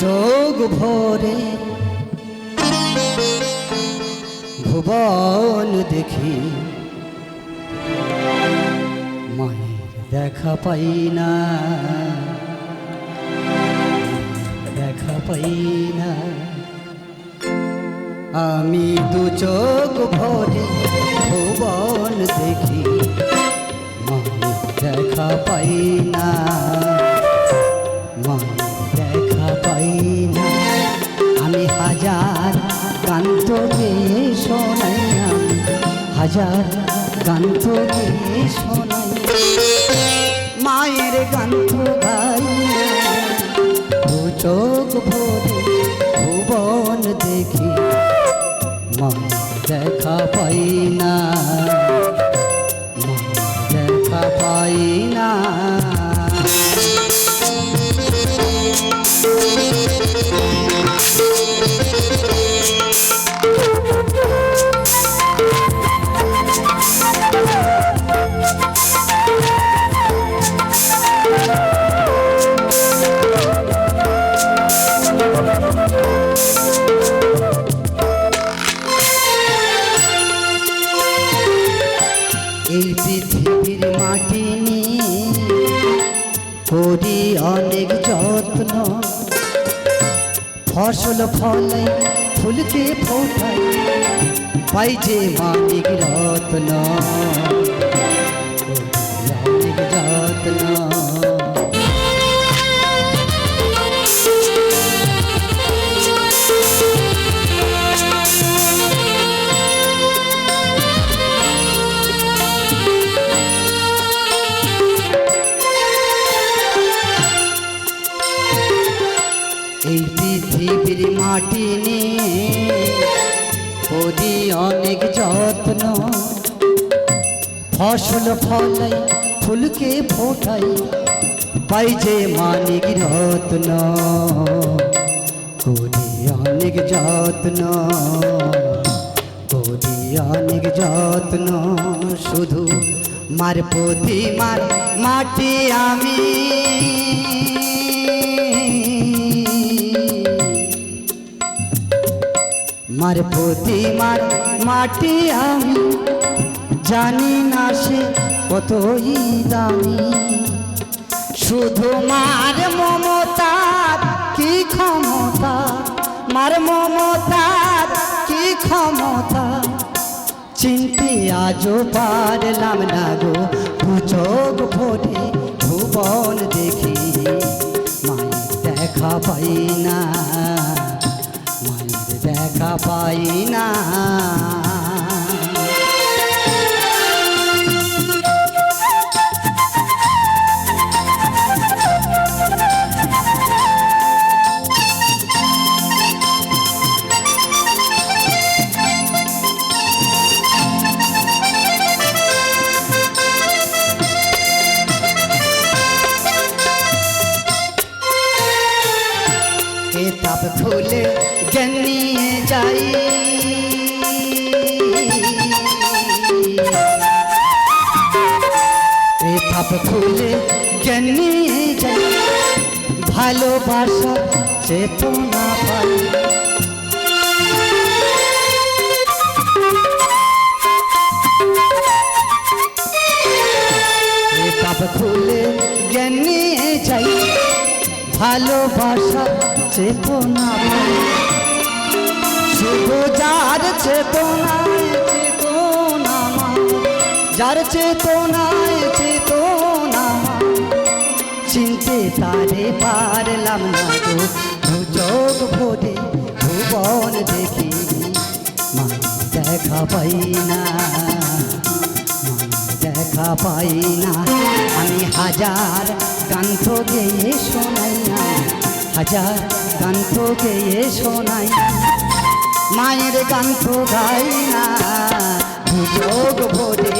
চোখ ভরে ভুবন দেখি, মায়ের দেখা পাই না, দেখা পাই না। আমি দু চোখ ভরে ভুবন দেখি, মায়ের দেখা পাই না, মায়ের দেখা পাই না। আমি হাজার গান তোকে শোনাই, আমি হাজার গান তোকে শোনাই, মায়ের গান তো গাই না। দু চোখ ভরে ভুবন দেখি, মায়ের দেখা পাই না, মায়ের দেখা পাই না। এই পৃথিবীর মাটি নিয়ে করি অনেক যত্ন, ফসল ফলে ফুলকে ফোটাই, পাই যে মানিক রত্ন, অনেক যত্ন। এই পৃথিবীর মাটি নিয়ে করি অনেক যত্ন, ফসল ফলাই ফুলকে ফোটাই, পাই যে মানিক রত্ন, করি অনেক যত্ন, করি অনেক যত্ন। শুধু মার প্রতিমার মাটি আমি, মার প্রতিমার মাটি আমি, জানি না সে কতই দামি। শুধু মার মমতার কি ক্ষমতা, মার মমতার কি ক্ষমতা, চিনতে আজও পারলাম না গো। দু চোখ ভরে ভুবন দেখি, মায়ের দেখা পাই না, মায়ের দেখা পাই না। কিতাব খুলে জ্ঞান নিয়ে যাই, কিতাব খুলে জ্ঞান নিয়ে যাই, ভালোবাসার চেতনা পাই। কিতাব খুলে জ্ঞান নিয়ে যাই, ভালোবাসার চেতনা পাই। শুধু যার চেতনায় চেতনা, যার চেতনায় চেতনা, চিনতে তারে পারলাম না গো। দু চোখ ভরে ভুবন দেখি, মায়ের দেখা পাই না, মায়ের দেখা পাই না। আমি হাজার গান তো গেয়ে শোনাই, হাজার গান তো গেয়ে শোনাই, মায়ের গান তো গাই না। দু চোখ ভরে